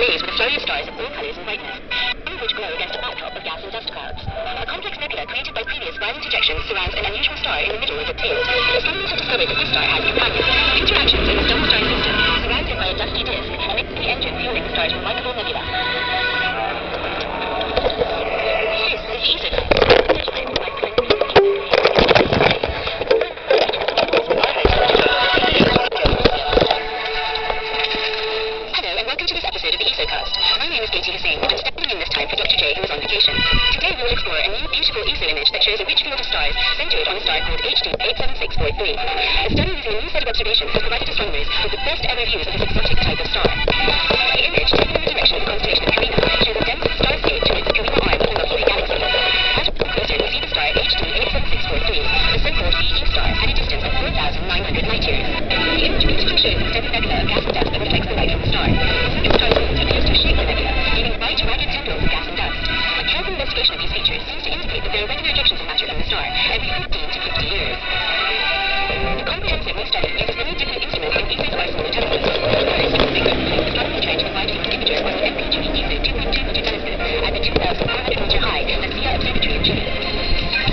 ablaze with a flurry of stars of all colours and brightness, all of which glow against a backdrop of gas and dust clouds. A complex nebula created by previous violent ejections surrounds an unusual star in the middle of its tail. Astronomers have discovered that this star has companions. Interactions in this double star system, surrounded by a dusty disk, emit the engine fueling the star's remarkable nebula. This is the ESO cast. My name is Katie Hussain, and I'm stepping in this time for Dr. J, who is on vacation. Today we will explore a new beautiful ESO image that shows a rich field of stars centered on a star called HD 87643. A study using a new set of observations has provided astronomers with the best ever views of this exotic type of star. The image, taken in the direction of the constellation of Carina, shows a dense starscape towards the Carina arm of the Milky Way galaxy. As we look closer, we see the star HD 87643, the so-called BE star, at a distance of 4,900 light-years. The image beautifully shows the steady nebula of gas and dust that reflects the light from the star. The central star's moon appears to shape the nebula, leaving bright, ragged tendrils of gas and dust. A careful investigation of these features seems to indicate that there are regular ejections of matter from the star every 15 to 50 years. The comprehensive new study uses many different instruments in ESO's arsenal of telescopes. First, astronomers tried to provide a field imager on the MPG ESO 2.2 meter telescope at the 2,400-meter high Lasilla Observatory in Chile.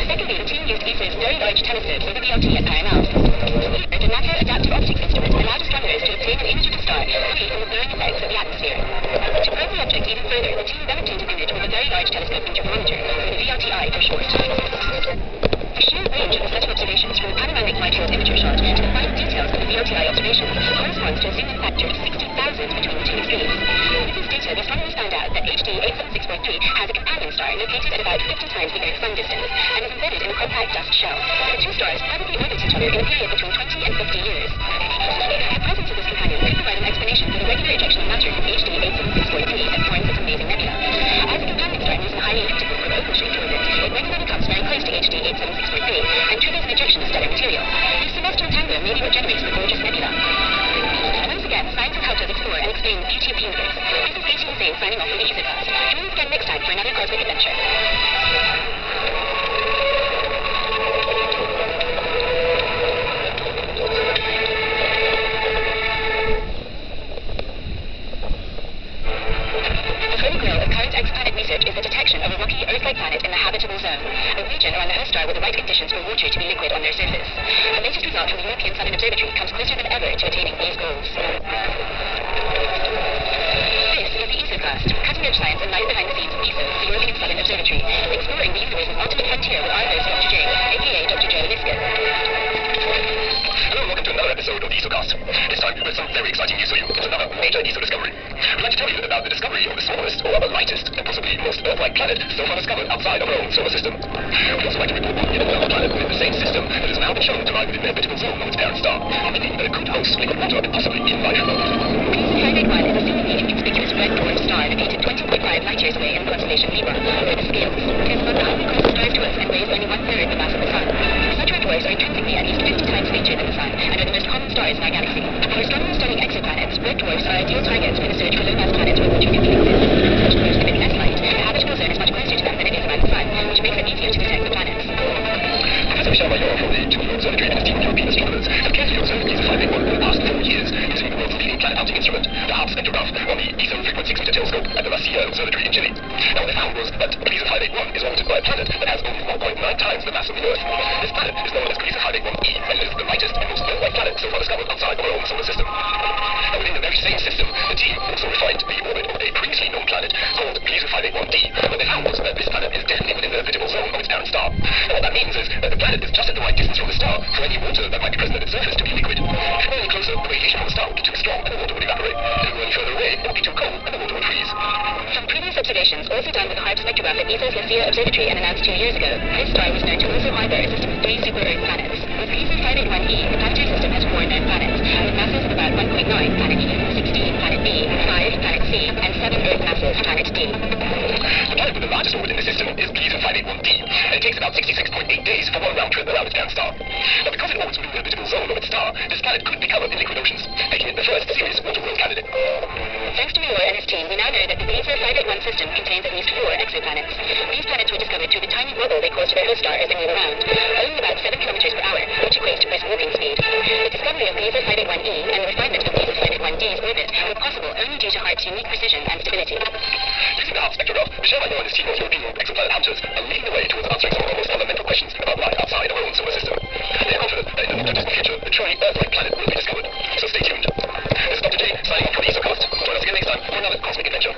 Secondly, the team used ESO's very large telescope with a VLT at Paranal. Here, the NASA Adaptive Optics instrument allowed astronomers to obtain an image of the star free from the blurring effects of the atmosphere. To probe the object even further, the team then obtained an image with a very large telescope interferometer, or the VLTI for short. The sheer range of the set of observations from the panoramic wide-field imager shot to the fine details of the VLTI observations corresponds to a zoom-in factor of 60,000 between the two extremes. With this data, the astronomers found out that HD 87643 has a companion star located at about 50 times the Earth's sun distance and is embedded in a compact dust shell. The two stars probably orbit each other in a period between 20 and 50 years. The presence of this companion could provide an explanation for the regular ejection of matter from HD 87643 that forms its amazing nebula. As the companion star moves in a highly elliptical or oval-shaped orbit, it regularly comes very close to HD 87643 and triggers an ejection of stellar material. This celestial entanglement may be what generates the gorgeous nebula. Once again, science has helped us explore and explain the beauty of the universe. This is Katie Hussain signing off from the ESOcast. Join us again next time for another cosmic adventure. Research is the detection of a rocky Earth-like planet in the habitable zone, a region around the host star with the right conditions for water to be liquid on their surface. The latest result from the European Southern Observatory comes closer than ever to attaining these goals. This is the ESOcast, cutting-edge science and light behind the scenes of ESO, the European Southern Observatory, exploring the universe's ultimate frontier with our host, Dr. J, aka Dr. Joe Liske. Hello and welcome to another episode of the ESOcast. This time with some very exciting news for you. It's another major ESO discovery. We'd like to tell you about the discovery of the smallest, or the lightest, and possibly most Earth-like planet so far discovered outside of our own solar system. We'd also like to report on yet another planet within the same system that has now been shown to lie within the habitable zone of its parent star, meaning that it could host liquid water and possibly even life. Planet 1 is a seemingly inconspicuous red dwarf star located 20.5 light-years away in the constellation Libra. For the scales, it is among the highly closest stars to us and weighs only one-third the mass of the Sun. Such red dwarfs are intrinsically at least 50 times fainter than the Sun and are the most common stars in our galaxy. For astronomers studying exoplanets, red dwarfs are ideal targets for the search for low-mass planets where water can be liquid. Such dwarfs emit less light, and the habitable zone is much closer to them than it is around the Sun, which makes it easier to detect the planets. Professor Michel Mayor from the Toulouse Observatory and his team of European astronomers have carefully observed ESO 581 for the past 4 years using the world's leading planet hunting instrument, the Hubble spectrograph, on the ESO 3.6-meter telescope at the Lasilla Observatory in Chile. Now, what they found was that ESO 581 is orbited by a planet that has only 1.9 times the mass of the Earth. This planet is known as ESO 581e and is the lightest and most Earth-like planet so far discovered outside of our own solar system. Now, within the very same system, the team also refined the orbit of a previously known planet called ESO 581d. What they found was that this planet is definitely within the habitable zone of its parent star. Now, what that means is that the planet is just at the right distance from the star for any water that might be present at its surface to be liquid. If you go any closer, the radiation from the star would be too strong and the water would evaporate. If you go any further away, it would be too cold and the water would freeze. From previous observations, also done with the Hubble spectrograph at ESO's Lasilla Observatory and announced 2 years ago, this star was known to also harbor a system of 3 super-Earth planets. With ESO 581e, the planetary system has 4 known planets, with masses of about 1.9 planet E, 16 planet B, 5 planet C, and 7 Earth masses planet D. The planet with the largest orbit in the system is ESO 581d, and it takes about 66.8 days for one round trip around its parent star. Now, because it orbits within the habitable zone of its star, this planet could be covered in liquid oceans, making it the first serious water world candidate. Thanks to Muir and his team, we now know that the Beaver 581 system contains at least 4 exoplanets. These planets were discovered through the tiny wobble they cause to their host star as they move around, only about 7 kilometers per hour, which equates to brisk walking speed. The discovery of Beaver 581e and the refinement of Beaver 581d's orbit were possible only due to HARP's unique precision and stability. Using the HARP spectrograph, Michel Mayor and his team of European exoplanet hunters are leading the way towards answering some of the most fundamental questions about life outside our own solar system. They are confident that in the not-too-distant future, a truly Earth-like planet will be discovered. So stay tuned. This is Dr. J signing off from the ESOcast. Join us again next time for another cosmic adventure.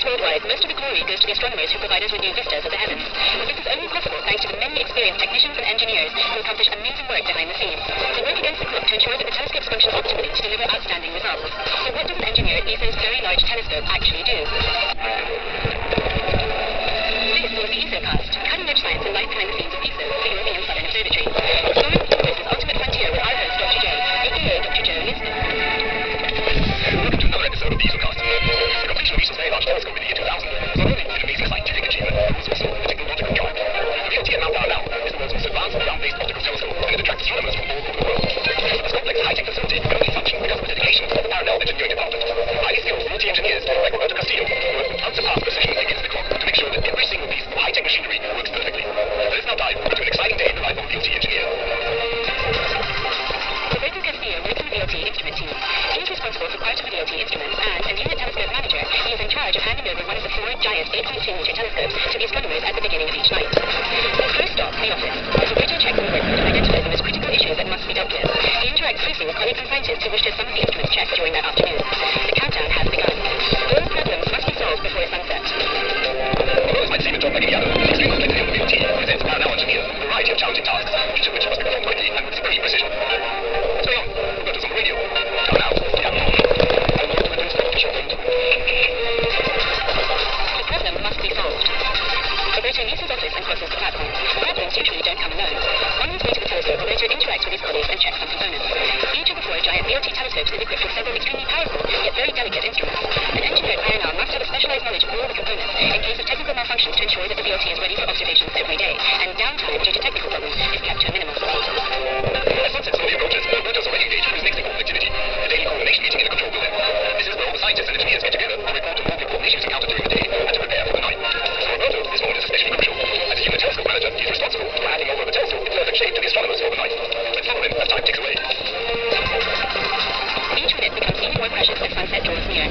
Worldwide, most of the glory goes to the astronomers who provide us with new vistas of the heavens. But this is only possible thanks to the many experienced technicians and engineers who accomplish amazing work behind the scenes. They work against the clock to ensure that the telescopes function optimally to deliver outstanding results. So what does an engineer at ESO's very large telescope actually do? This was the ESOcast, cutting-edge science and life behind the scenes of ESO, the European Southern Observatory. Exploring the universe's ultimate frontier with our host, Dr. J, aka Dr. Joe Liston. Welcome to another episode of the ESOcast. The completion of ESO's very large telescope in the year 2000 was not only an amazing scientific achievement, but was also a technological triumph. The VLT at Mount Parnell is the world's most advanced ground-based optical telescope, and it attracts astronomers from all over the world. This complex high-tech facility can only function because of the dedication of the Parnell engineering department. Highly skilled multi-engineers like Roberto Castillo work with unsurpassed precision against the clock to make sure that every single piece of high-tech machinery works perfectly. Let us now dive into an exciting day in the life of a VLT engineer. Roberto Castillo works in the VLT instrument team. He is responsible for part of the VLT instruments, and as unit telescope manager, he is in charge of handing over one of the 4 giant 8.2-meter telescopes to the astronomers at the beginning of each night. His first stop, the office. Roberto checks the workload and identifies the most critical issues that must be dealt with. He interacts closely with colleagues and scientists who wish to have some of the instruments checked during that afternoon. The countdown has begun. All problems must be solved before sunset. Although this might seem a job like any other, the extreme complexity of the VLT presents Parnell engineers with a variety of challenging tasks, each of which must be performed quickly and with supreme precision. So on, Roberto's on the radio. Now, yeah. The problem must be solved. Roberto leaves his office and crosses the platform. Problems usually don't come alone. On his way to the telescope, Roberto interacts with his colleagues and checks some components. Each of the 4 giant VLT telescopes is equipped with several extremely powerful, yet very delicate instruments. An engineer at Parnell must have a specialized knowledge of all the components in case of technical malfunctions to ensure that the VLT is ready for observations every day, and downtime due to technical problems is kept to a minimum. As sunset slowly approaches, Roberto's already engaged with his next important activity, the daily coordination meeting in the control building. This is where all the scientists and engineers get together to report on all the important issues encountered during the day and to prepare for the night. For Roberto, this moment is especially crucial. As a unit telescope manager, he is responsible for handing over the telescope in perfect shape to the astronomers for the night. Let's follow him as time ticks away. Each minute becomes even more precious as sunset draws near.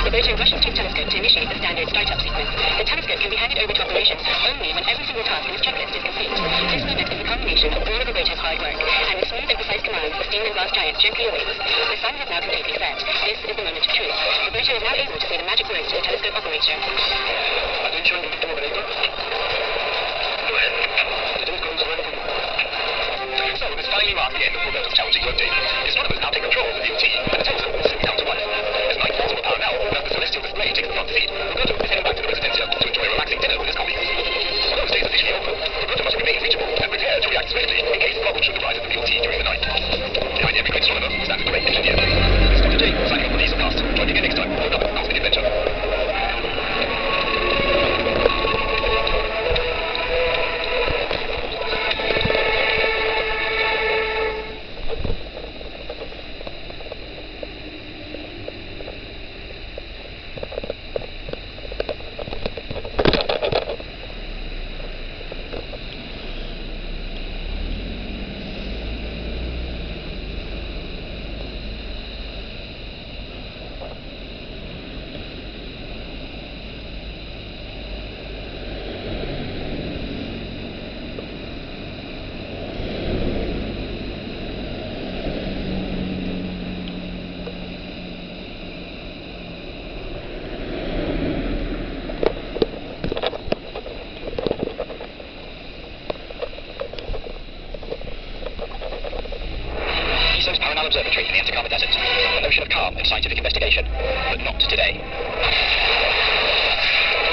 Roberto rushes to his telescope to initiate the standard startup sequence. The telescope can be handed over to operations only when every single task in his checklist is complete. This moment is the culmination of all of Roberto's hard work, and with smooth and precise commands, the steam and glass giant gently awaits. The sun has now completely set. This is the moment of truth. Roberto is now able to say the magic words to the telescope operator. Attention, victim operator. Go ahead. The telescope is ready for you. So, this finally marks the end of Roberto's challenging workday. The astronomers now take control of the VLT, and the telescope will soon come to life. As night falls over Parnell, as the celestial display takes the front seat, Roberto is heading back to the Residencia to enjoy a relaxing dinner with his colleagues. Although his day is officially over, Roberto must remain reachable and prepared to react swiftly in case problems should arise at the VLT during the night. Behind every great astronomer stands a great engineer. This is Dr. J signing off from the ESOcast. Join me again next time for another cosmic adventure. Observatory in the Atacama Desert, an ocean of calm and scientific investigation, but not today.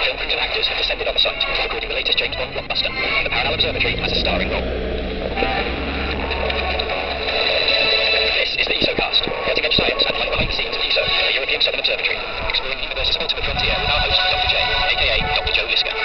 Film crews and actors have descended on the site, recording the latest James Bond blockbuster, the Parnell Observatory. Observatory as a starring role. This is the ESO cast, cutting edge science and life behind the scenes of ESO, the European Southern Observatory, exploring the universe's ultimate frontier with our host, Dr. J, aka Dr. Joe Liska.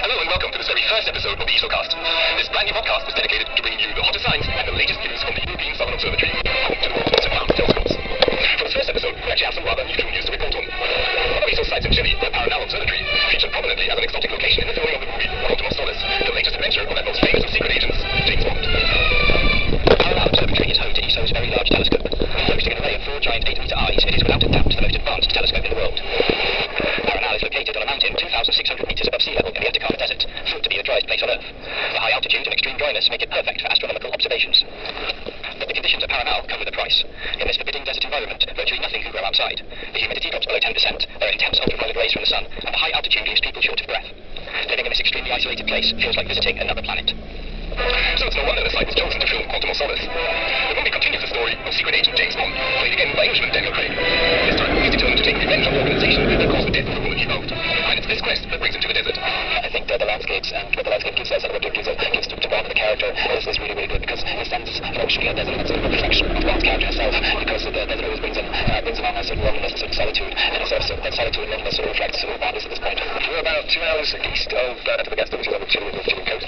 Hello and welcome to this very first episode of the ESO cast. This brand new podcast is dedicated to bringing you the hottest science and the latest news from the European Southern Observatory, home to the world's most advanced telescopes. For this first episode, we actually have some rather unusual news to report on. One of ESO's sites in Chile, the Paranal Observatory, featured prominently as an exotic location in the filming of the movie Quantum of Solace, the latest adventure of that most famous of secret agents, James Bond. Paranal Observatory is home to ESO's very large telescope. Boasting an array of 4 giant 8-meter eyes, it is without a doubt the most advanced telescope in the world. Paranal is located on a mountain 2,600 meters above sea level in the Atacama Desert, thought to be the driest place on Earth. The high altitude and extreme dryness make it perfect for astronomical observations. But the conditions at Paranal come with a price. In this forbidding desert environment, virtually nothing can grow outside. The humidity drops below 10%, there are intense ultraviolet rays from the sun, and the high altitude leaves people short of breath. Living in this extremely isolated place feels like visiting another planet. So it's no wonder the site was chosen to film Quantum of Solace. The movie continues the story of secret agent James Bond, played again by Englishman Daniel Craig. This time, he's determined to take revenge on the organization that caused the death of the woman he loved. And it's this quest that brings him to the desert. I think the landscapes and what the landscape gives us and what it gives to Bond, the character, is really, really good because he stands emotionally a desert and it's a reflection of Bond's character himself because the desert always brings along a certain loneliness, a certain solitude, and it's also that solitude and loneliness sort of reflects who Bond is at this point. We're about 2 hours east of Antofagasta, which is on the Chilean coast.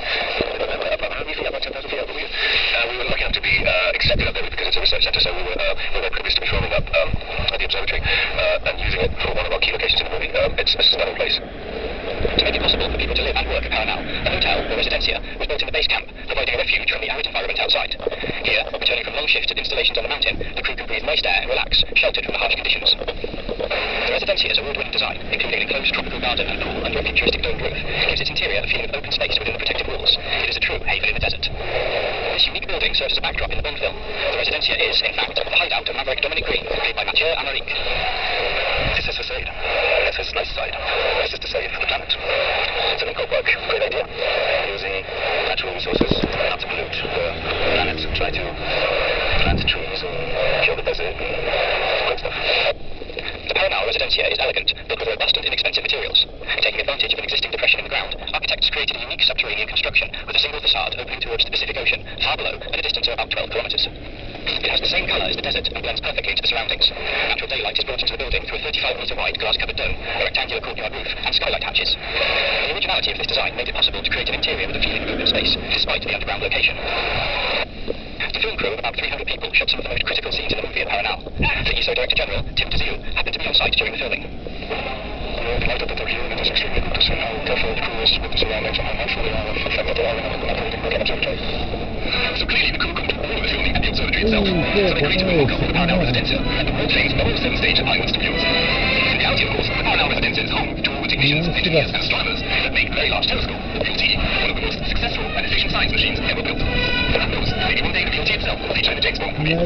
How do you feel about 10,000 feet over here? We were lucky enough to be accepted up there because it's a research centre, so we were very privileged to be filming up at the observatory and using it for one of our key locations in the movie. It's a stunning place. To make it possible for people to live and work at Paranal, a hotel, or residencia, was built in the base camp, providing a refuge from the arid environment outside. Here, returning from long shifts at installations on the mountain, the crew can breathe moist air and relax, sheltered from the harsh conditions. The residencia's award-winning design, including an enclosed tropical garden and pool under a futuristic domed roof, gives its interior a feeling of open space within the protected walls. It is a true haven in the desert. This unique building serves as a backdrop in the Bond film. The residencia is, in fact, the hideout of Maverick Dominic Green, played by Mathieu Amalric. This is Facade. It's his nice side. This is to save the planet. It's an eco-work. Great idea. Using natural resources not to pollute the planet. Try to plant trees and kill the desert and good stuff. The Paranal Residencia is elegant, built with robust and inexpensive materials. Taking advantage of an existing depression in the ground, architects created a unique subterranean construction with a single facade opening towards the Pacific Ocean, far below, at a distance of about 12 kilometers. It has the same color as the desert and blends perfectly into the surroundings. Natural daylight is brought into the building through a 35-meter wide glass-covered dome, a rectangular courtyard roof, and skylight hatches. The originality of this design made it possible to create an interior with a feeling of open space, despite the underground location. The film crew of about 300 people shot some of the most critical scenes in the movie at Paranal. The ESO Director General, Tim DeZiel, happened to be on site during the filming. We're delighted that they're here, and it is extremely good to see how careful the crew is with the surroundings and how mindful they are of the fact that they are in an operating working observatory. So clearly the crew couldn't do all of the filming at the observatory itself, so they created a local for the Paranal Residencia at the world-famous 007 stage at Pinewood Studios. In reality, of course, the Paranal Residencia is home to all the technicians, engineers, and astronomers that make the Very Large Telescope, the PLT, one of the most successful and efficient science machines ever built. And who knows, maybe one day the PLT itself will feature in the James Bond movie.